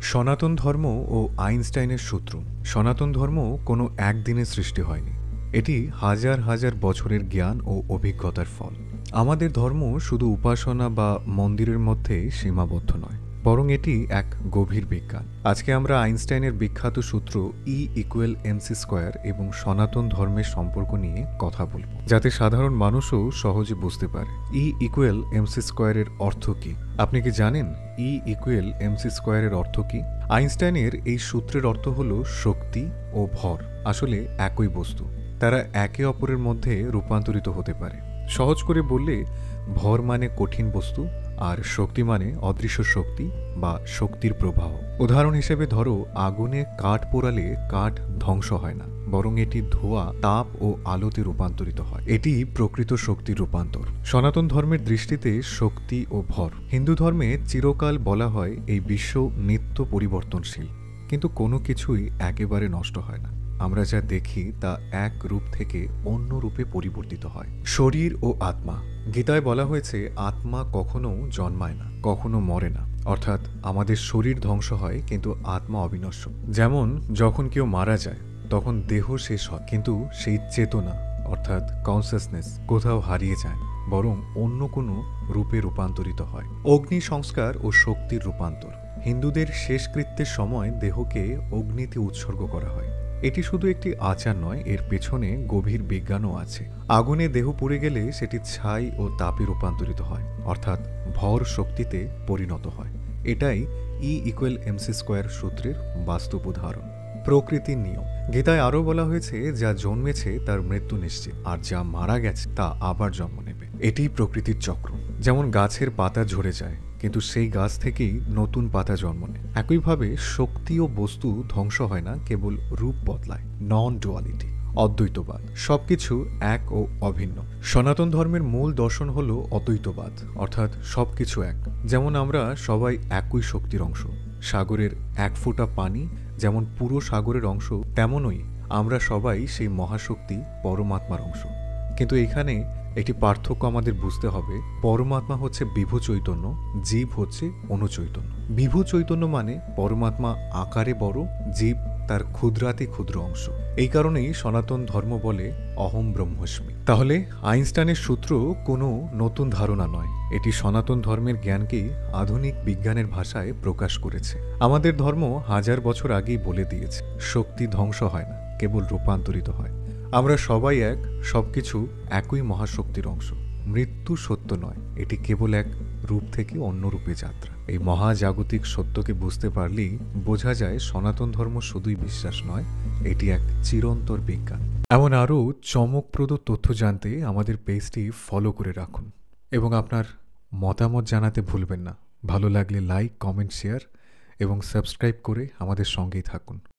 সনাতন ধর্ম ও আইনস্টাইনের সূত্র। সনাতন ধর্ম কোনো একদিনে সৃষ্টি হয়নি। এটি হাজার হাজার বছরের জ্ঞান ও অভিজ্ঞতার ফল। আমাদের ধর্ম শুধু উপাসনা বা মন্দিরের মধ্যে সীমাবদ্ধ নয়, বরং এটি এক গভীর বিজ্ঞান। আজকে আমরা আইনস্টাইনের বিখ্যাত সূত্র E=mc² এবং সনাতন ধর্মের সম্পর্ক নিয়ে কথা বলব, যাতে সাধারণ মানুষও সহজে বুঝতে পারে E=mc² এর অর্থ কী। আপনি কি জানেন E=mc² এর অর্থ কী? আইনস্টাইনের এই সূত্রের অর্থ হল শক্তি ও ভর আসলে একই বস্তু, তারা একে অপরের মধ্যে রূপান্তরিত হতে পারে। সহজ করে বললে, ভর মানে কঠিন বস্তু আর শক্তি মানে অদৃশ্য শক্তি বা শক্তির প্রবাহ। উদাহরণ হিসেবে ধরো, আগুনে কাঠ পোড়ালে কাঠ ধ্বংস হয় না, বরং এটি ধোঁয়া, তাপ ও আলোতে রূপান্তরিত হয়। এটি প্রকৃত শক্তির রূপান্তর। সনাতন ধর্মের দৃষ্টিতে শক্তি ও ভর। হিন্দু ধর্মে চিরকাল বলা হয় এই বিশ্ব নিত্য পরিবর্তনশীল, কিন্তু কোনো কিছুই একেবারে নষ্ট হয় না। আমরা যা দেখি তা এক রূপ থেকে অন্য রূপে পরিবর্তিত হয়। শরীর ও আত্মা। গীতায় বলা হয়েছে, আত্মা কখনো জন্মায় না, কখনো মরে না। অর্থাৎ আমাদের শরীর ধ্বংস হয়, কিন্তু আত্মা অবিনশ্বর। যেমন যখন কেউ মারা যায়, তখন দেহ শেষ হয়, কিন্তু সেই চেতনা অর্থাৎ কনসিয়াসনেস কোথাও হারিয়ে যায়, বরং অন্য কোনো রূপে রূপান্তরিত হয়। অগ্নি সংস্কার ও শক্তির রূপান্তর। হিন্দুদের শেষকৃত্যের সময় দেহকে অগ্নিতে উৎসর্গ করা হয়। এটি শুধু একটি আচার নয়, এর পেছনে গভীর বিজ্ঞানও আছে। আগুনে দেহ পুড়ে গেলে সেটি ছাই ও তাপে রূপান্তরিত হয়, অর্থাৎ ভর শক্তিতে পরিণত হয়। এটাই E=mc² সূত্রের বাস্তব উদাহরণ। প্রকৃতির নিয়ম। গীতায় আরও বলা হয়েছে, যা জন্মেছে তার মৃত্যু নিশ্চিত, আর যা মারা গেছে তা আবার জন্ম নেবে। এটিই প্রকৃতির চক্র। যেমন গাছের পাতা ঝরে যায়, কিন্তু সেই গাছ থেকেই নতুন পাতা জন্ম নেয়। একইভাবে শক্তি ও বস্তু ধ্বংস হয় না, কেবল রূপ বদলায়। নন ডুয়ালিটি, অদ্বৈতবাদ। সবকিছু এক ও অভিন্ন। সনাতন ধর্মের মূল দর্শন হল অদ্বৈতবাদ, অর্থাৎ সবকিছু এক। যেমন আমরা সবাই একই শক্তির অংশ। সাগরের এক ফোঁটা পানি যেমন পুরো সাগরের অংশ, তেমনই আমরা সবাই সেই মহাশক্তি পরমাত্মার অংশ। কিন্তু এখানে একটি পার্থক্য আমাদের বুঝতে হবে। পরমাত্মা হচ্ছে বিভু চৈতন্য, জীব হচ্ছে অনুচৈতন্য। বিভু চৈতন্য মানে পরমাত্মা আকারে বড়, জীব তার ক্ষুদ্রাতি ক্ষুদ্র অংশ। এই কারণেই সনাতন ধর্ম বলে অহম ব্রহ্মস্মি। তাহলে আইনস্টাইনের সূত্র কোনো নতুন ধারণা নয়, এটি সনাতন ধর্মের জ্ঞানকেই আধুনিক বিজ্ঞানের ভাষায় প্রকাশ করেছে। আমাদের ধর্ম হাজার বছর আগেই বলে দিয়েছে, শক্তি ধ্বংস হয় না, কেবল রূপান্তরিত হয়। আমরা সবাই এক, সবকিছু একই মহাশক্তির অংশ। মৃত্যু সত্য নয়, এটি কেবল এক রূপ থেকে অন্য রূপে যাত্রা। এই মহাজাগতিক সত্যকে বুঝতে পারলেই বোঝা যায় সনাতন ধর্ম শুধুই বিশ্বাস নয়, এটি এক চিরন্তর বিজ্ঞান। এমন আরও চমকপ্রদ তথ্য জানতে আমাদের পেজটি ফলো করে রাখুন এবং আপনার মতামত জানাতে ভুলবেন না। ভালো লাগলে লাইক, কমেন্ট, শেয়ার এবং সাবস্ক্রাইব করে আমাদের সঙ্গেই থাকুন।